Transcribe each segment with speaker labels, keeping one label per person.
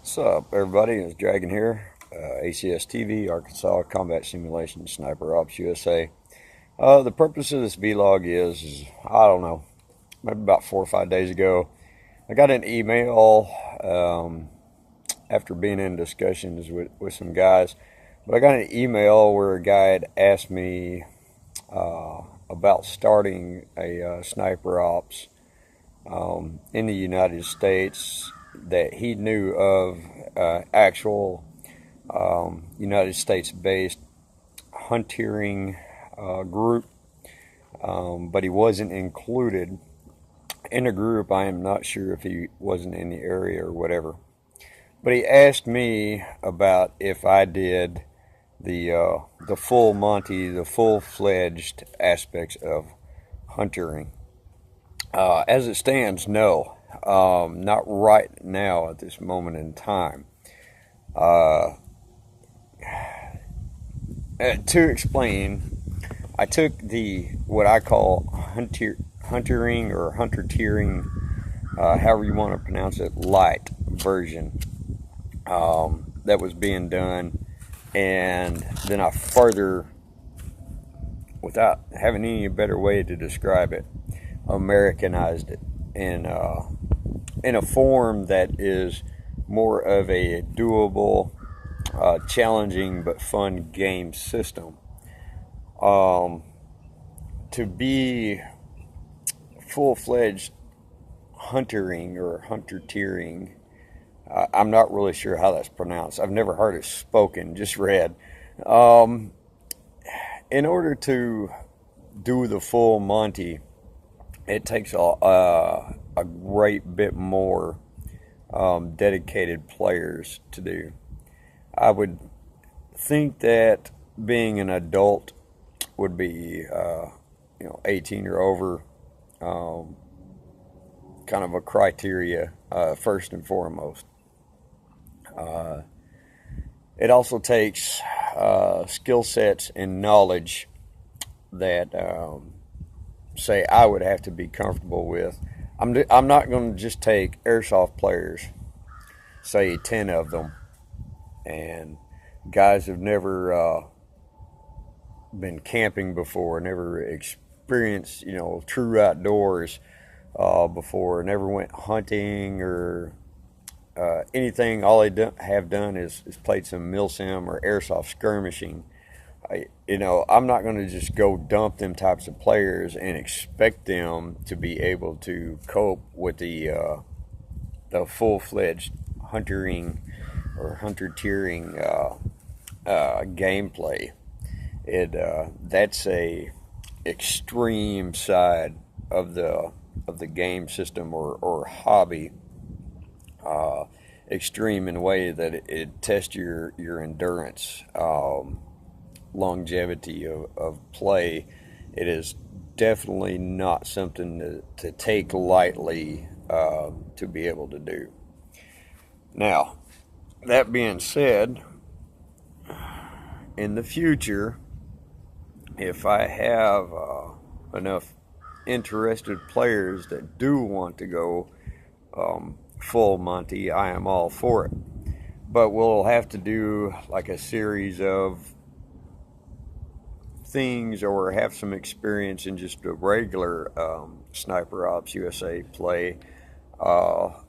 Speaker 1: What's up, everybody? It's Dragon here. ACS TV, Arkansas Combat Simulation, Sniper Ops USA. The purpose of this vlog is, I don't know, maybe about 4 or 5 days ago, I got an email after being in discussions with some guys. But I got an email where a guy had asked me about starting a sniper ops in the United States that he knew of, actual United States based Hunteering group, but he wasn't included in the group. I am not sure if he wasn't in the area or whatever, but he asked me about if I did the full Monty, the full-fledged aspects of Hunteering. As it stands, no. Not right now at this moment in time. To explain, I took what I call Hunteering or Hunter-teering, however you want to pronounce it, light version that was being done, and then I further, without having any better way to describe it, Americanized it in a form that is more of a doable, challenging but fun game system. To be full-fledged Huntering or Hunter-teering, I'm not really sure how that's pronounced. I've never heard it spoken, just read. In order to do the full Monty, it takes a great bit more dedicated players to do. I would think that being an adult would be 18 or over, kind of a criteria, first and foremost. It also takes skill sets and knowledge that say I would have to be comfortable with. I'm not going to just take airsoft players, say 10 of them, and guys have never been camping before, never experienced true outdoors before, never went hunting or anything. All they have done is played some milsim or airsoft skirmishing. I'm not going to just go dump them types of players and expect them to be able to cope with the full-fledged Huntering or Hunter-teering gameplay. That's a extreme side of the game system or hobby. Extreme in a way that it tests your endurance. Longevity of play. It is definitely not something to take lightly, to be able to do. Now, that being said, in the future, if I have enough interested players that do want to go full Monty, I am all for it. But we'll have to do like a series of things, or have some experience in just a regular Sniper Ops USA play, long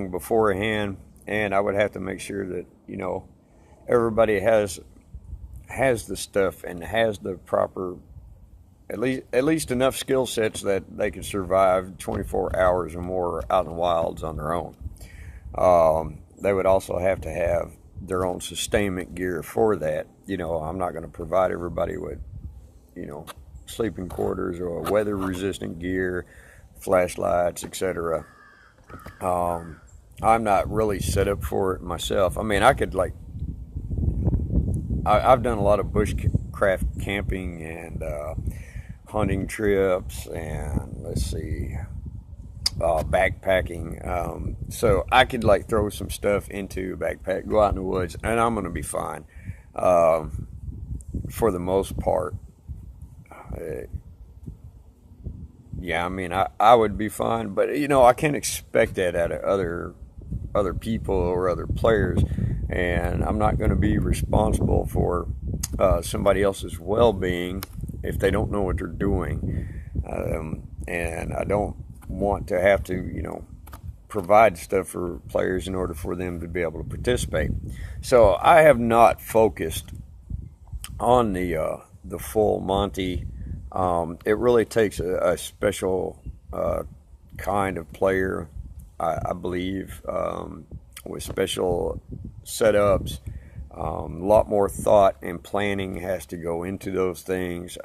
Speaker 1: beforehand. And I would have to make sure that everybody has the stuff and has the proper, at least enough skill sets that they can survive 24 hours or more out in the wilds on their own. They would also have to have their own sustainment gear for that. I'm not going to provide everybody with, sleeping quarters or weather resistant gear, flashlights, etc. I'm not really set up for it myself. I mean, I could I've done a lot of bushcraft camping and hunting trips, and backpacking. So I could throw some stuff into a backpack, go out in the woods, and I'm going to be fine. For the most part. Yeah, I mean, I would be fine, but I can't expect that out of other other people or other players, and I'm not going to be responsible for somebody else's well-being if they don't know what they're doing. And I don't want to have to, provide stuff for players in order for them to be able to participate. So I have not focused on the full Monty. It really takes a special kind of player, I believe, with special setups. A lot more thought and planning has to go into those things.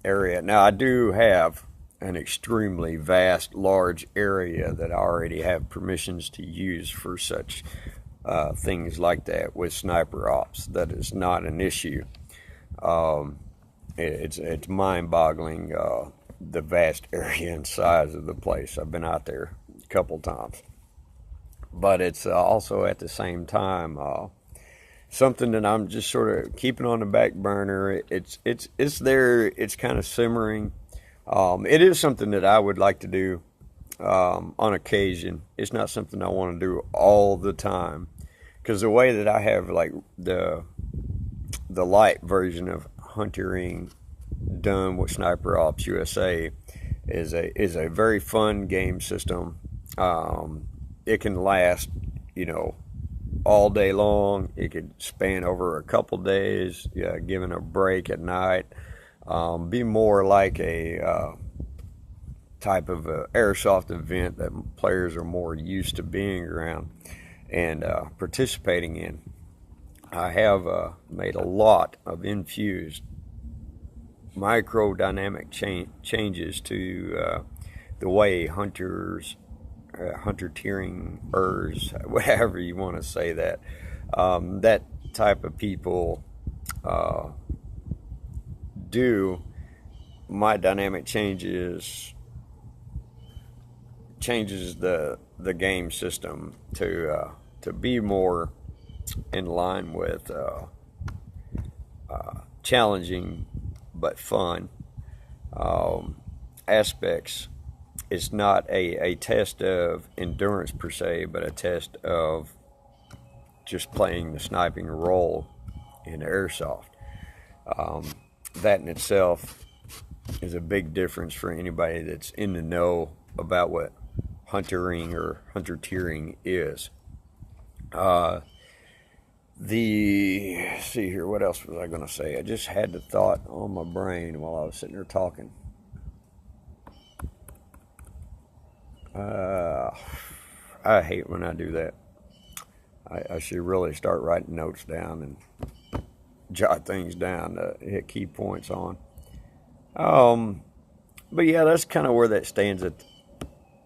Speaker 1: Area. Now, I do have an extremely vast, large area that I already have permissions to use for such things like that with sniper ops. That is not an issue. It's mind-boggling, the vast area and size of the place. I've been out there a couple times, but it's also at the same time something that I'm just sort of keeping on the back burner. It's there. It's kind of simmering. It is something that I would like to do on occasion. It's not something I want to do all the time, because the way that I have like the light version of Hunteering done with Sniper Ops USA is a very fun game system. It can last, all day long. It could span over a couple days, giving a break at night. Be more like a type of airsoft event that players are more used to being around and participating in. I have made a lot of infused microdynamic changes to the way hunter tearingers, whatever you want to say that, that type of people do. My dynamic changes the game system to be more in line with challenging but fun aspects. It's not a test of endurance per se, but a test of just playing the sniping role in airsoft. That in itself is a big difference for anybody that's in the know about what huntering or hunter tearing is. See here, what else was I going to say? I just had the thought on my brain while I was sitting there talking. I hate when I do that. I should really start writing notes down and jot things down to hit key points on. But yeah, that's kind of where that stands at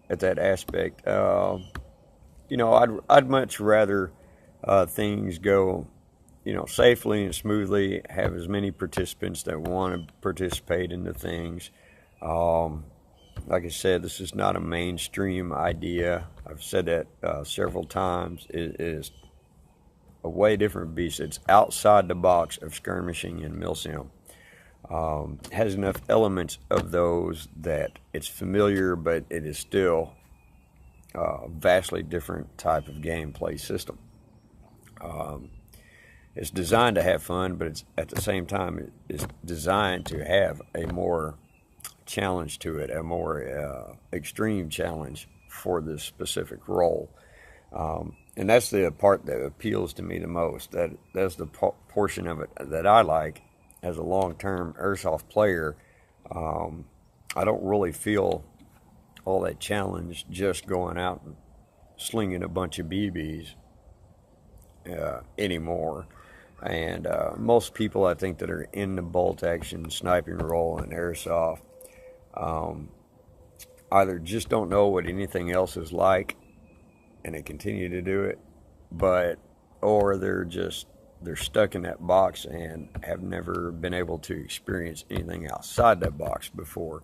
Speaker 1: that aspect. I'd much rather things go, safely and smoothly. Have as many participants that want to participate in the things. Like I said, this is not a mainstream idea. I've said that several times. It is a way different beast. It's outside the box of skirmishing and milsim. Has enough elements of those that it's familiar, but it is still a vastly different type of gameplay system. It's designed to have fun, but it's at the same time it's designed to have a more challenge to it, a more extreme challenge for this specific role. And that's the part that appeals to me the most. That's the portion of it that I like as a long-term airsoft player. I don't really feel all that challenge just going out and slinging a bunch of BBs anymore. And most people, I think, that are in the bolt action sniping role in airsoft either just don't know what anything else is like and they continue to do it, or they're stuck in that box and have never been able to experience anything outside that box before,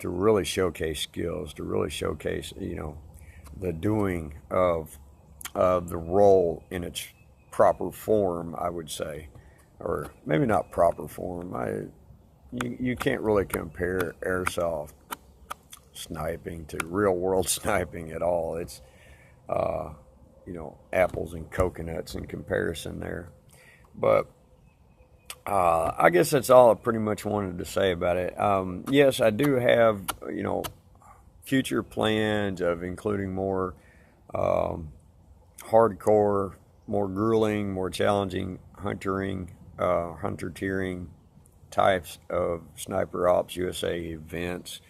Speaker 1: to really showcase skills, to really showcase the doing of the role in its proper form, I would say, or maybe not proper form. You can't really compare airsoft sniping to real world sniping at all. It's apples and coconuts in comparison there. But I guess that's all I pretty much wanted to say about it. Yes, I do have, future plans of including more um, hardcore, more grueling, more challenging hunter-tearing types of Sniper Ops USA events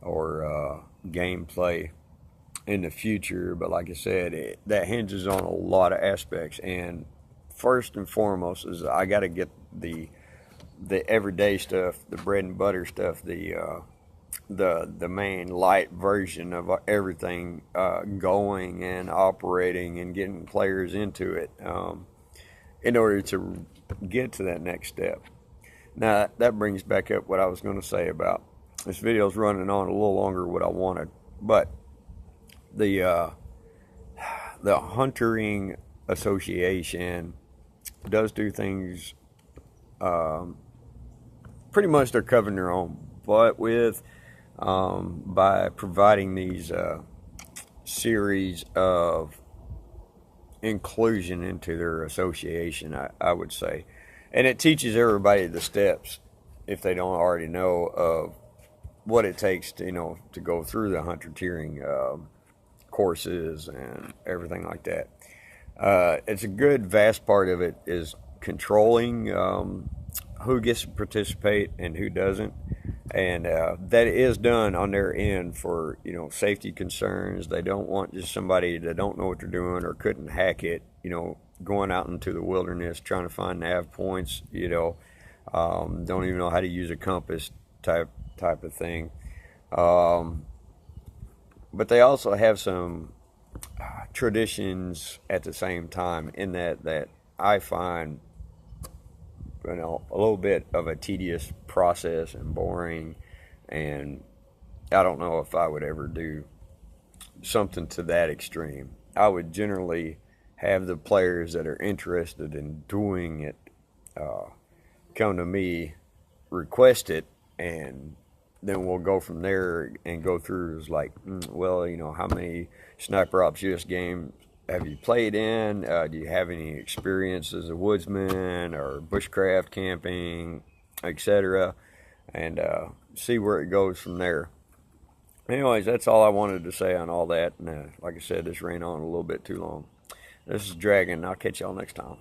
Speaker 1: or gameplay in the future. But like I said, that hinges on a lot of aspects. And first and foremost is I got to get the everyday stuff, the bread and butter stuff, the main light version of everything going and operating and getting players into it in order to get to that next step. Now that brings back up what I was going to say about this video's running on a little longer than what I wanted, but the the Hunteering Association does do things pretty much they're covering their own butt with by providing these series of inclusion into their association, I would say. And it teaches everybody the steps, if they don't already know, of what it takes to, to go through the hunter-tearing courses and everything like that. It's a good vast part of it is controlling who gets to participate and who doesn't, and that is done on their end for safety concerns. They don't want just somebody that don't know what they're doing or couldn't hack it, going out into the wilderness trying to find nav points, don't even know how to use a compass type of thing. But they also have some traditions at the same time in that I find a little bit of a tedious process and boring, and I don't know if I would ever do something to that extreme. I would generally have the players that are interested in doing it come to me, request it, and then we'll go from there and go through how many Sniper Ops US games have you played in? Do you have any experience as a woodsman or bushcraft camping, etc.? And see where it goes from there. Anyways, that's all I wanted to say on all that. And like I said, this ran on a little bit too long. This is Dragon. I'll catch y'all next time.